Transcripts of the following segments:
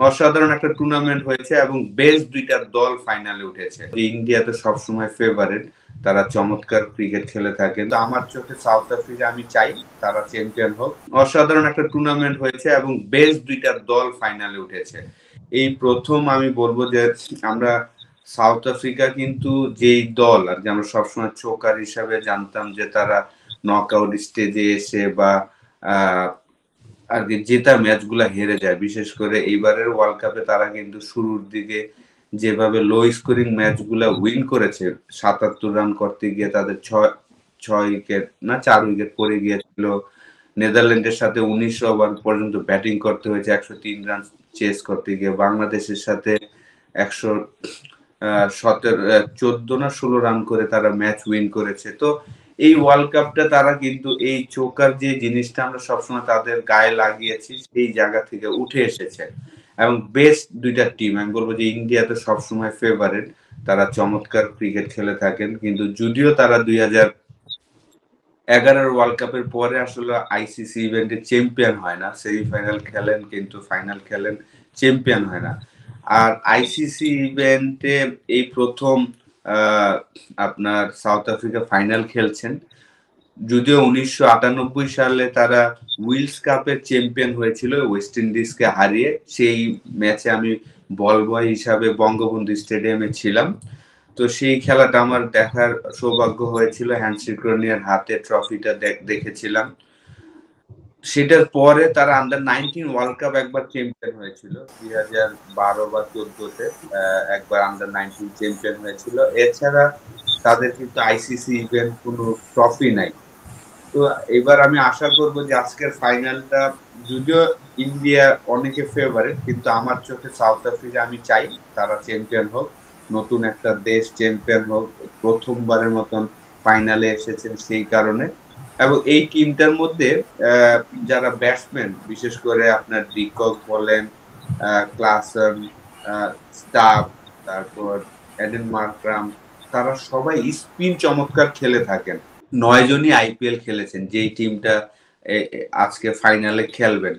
অসাধারণ একটা টুর্নামেন্ট হয়েছে এবং বেস্ট দুইটা দল ফাইনালে উঠেছে। ইন্ডিয়া তো সবসময় ফেভারিট, তারা চমৎকার ক্রিকেট খেলে থাকে। তো আমার চোখে সাউথ আফ্রিকা, আমি চাই তারা চ্যাম্পিয়ন হোক। অসাধারণ একটা টুর্নামেন্ট হয়েছে এবং বেস্ট দুইটা দল ফাইনালে উঠেছে। এই প্রথম আমি বলবো যে আমরা সাউথ আফ্রিকা কিন্তু যেই দল আর কি আমরা সবসময় চোকার হিসাবে জানতাম যে তারা নকআউট স্টেজে এসে বা আর কি জেতা ম্যাচগুলা হেরে যায়। বিশেষ করে এইবারের ওয়ার্ল্ড কাপে তারা কিন্তু শুরুর দিকে যেভাবে লো স্কোরিং ম্যাচগুলা উইন করেছে, ৭৭ রান করতে গিয়ে তাদের ৪ উইকেট পড়ে গিয়েছিল। নেদারল্যান্ডের সাথে ১৯ ওভার পর্যন্ত ব্যাটিং করতে হয়েছে ১০৩ রান চেস করতে গিয়ে। বাংলাদেশের সাথে ১১৭ না ১৬ রান করে তারা ম্যাচ উইন করেছে। তো এই ওয়ার্ল্ড কাপটা তারা কিন্তু এই চোকার যে জিনিসটা আমরা সবসময় তাদের গায়ে লাগিয়েছি সেই জায়গা থেকে উঠে এসেছে এবং বেস্ট দুইটা টিম। আমি বলবো যে ইন্ডিয়া তো সবসময় ফেভারিট, তারা চমৎকার ক্রিকেট খেলে থাকেন, কিন্তু যদিও তারা ২০১১ ওয়ার্ল্ড কাপের পরে আসলে আইসিসি ইভেন্টে চ্যাম্পিয়ন হয় না। সেমিফাইনাল খেলেন কিন্তু ফাইনাল খেলেন, চ্যাম্পিয়ন হয় না। আর আইসিসি ইভেন্টে এই প্রথম আপনার সাউথ আফ্রিকা ফাইনাল খেলছেন। যদিও ১৯৯৮ সালে তারা উইলস কাপের চ্যাম্পিয়ন হয়েছিল ওয়েস্ট ইন্ডিজকে হারিয়ে। সেই ম্যাচে আমি বল বয় হিসাবে বঙ্গবন্ধু স্টেডিয়ামে ছিলাম। তো সেই খেলাটা আমার দেখার সৌভাগ্য হয়েছিল, হ্যান্ডশেক রনিয়ার হাতে ট্রফিটা দেখেছিলাম। সেটার পরে তারা আন্ডার 19 ওয়ার্ল্ড কাপ একবার চ্যাম্পিয়ন হয়েছিল ২০১২ বা ১৪-তে একবার আন্ডার 19 চ্যাম্পিয়ন হয়েছিল। এছাড়া তাদের কিন্তু আইসিসি ইভেন্ট কোনো ট্রফি নাই। তো এবার আমি আশা করব যে আজকের ফাইনালটা, যদিও ইন্ডিয়া অনেকে ফেভারিট, কিন্তু আমার চোখে সাউথ আফ্রিকা, আমি চাই তারা চ্যাম্পিয়ন হোক, নতুন একটা দেশ চ্যাম্পিয়ন হোক। প্রথমবারের মতন ফাইনালে এসেছেন সেই কারণে। এবং এই টিমটার মধ্যে যারা ব্যাটসম্যান, বিশেষ করে আপনার ডিকক বলেন, ক্লাসন, স্টাফ, তারপর এডেন মার্করাম, তারা সবাই স্পিন চমৎকার খেলে থাকেন। ৯ জনই আইপিএল খেলেছেন যেই টিমটা আজকে ফাইনালে খেলবেন।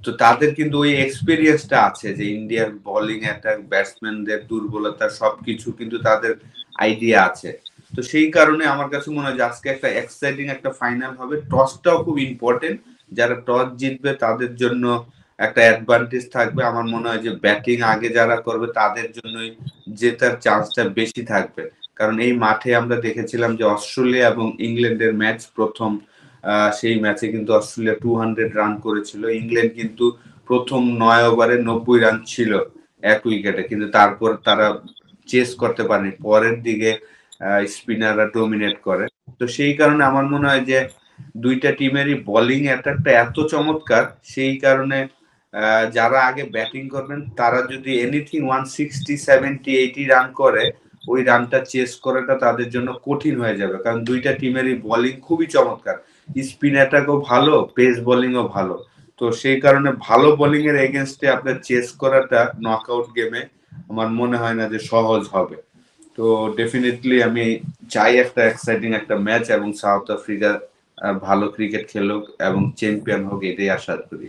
তো তাদের কিন্তু ওই এক্সপেরিয়েন্সটা আছে যে ইন্ডিয়ার বোলিং অ্যাটাক, ব্যাটসম্যানদের দুর্বলতা সবকিছু কিন্তু তাদের আইডিয়া আছে। তো সেই কারণে আমার কাছে মনে হয় যে আজকে একটা এক্সাইটিং একটা ফাইনাল হবে। টসটাও খুব ইম্পর্টেন্ট, যারা টস জিতবে তাদের জন্য একটা অ্যাডভান্টেজ থাকবে। আমার মনে হয় যে ব্যাটিং আগে যারা করবে তাদের জন্যই জেতার চান্সটা বেশি থাকবে। কারণ এই মাঠে আমরা দেখেছিলাম যে অস্ট্রেলিয়া এবং ইংল্যান্ডের ম্যাচ প্রথম, সেই ম্যাচে কিন্তু অস্ট্রেলিয়া 200 রান করেছিল। ইংল্যান্ড কিন্তু প্রথম ৯ ওভারে ৯০ রান ছিল এক উইকেটে, কিন্তু তারপর তারা চেস করতে পারেনি। পরের দিকে স্পিনাররা ডমিনেট করে। তো সেই কারণে আমার মনে হয় যে দুইটা টিমেরই বোলিং অ্যাটাকটা এত চমৎকার, সেই কারণে যারা আগে ব্যাটিং করবেন তারা যদি এনিথিং 160, 70, 80 রান করে, ওই রানটা চেস করাটা তাদের জন্য কঠিন হয়ে যাবে। কারণ দুইটা টিমেরই বোলিং খুবই চমৎকার, স্পিন অ্যাটাকও ভালো, পেস বোলিংও ভালো। তো সেই কারণে ভালো বোলিং এর এগেনস্টে আপনার চেস করাটা নকআউট গেমে আমার মনে হয় না যে সহজ হবে। তো ডেফিনেটলি আমি চাই একটা এক্সাইটিং একটা ম্যাচ এবং সাউথ আফ্রিকা ভালো ক্রিকেট খেলুক এবং চ্যাম্পিয়ন হোক, এটাই আশা করি।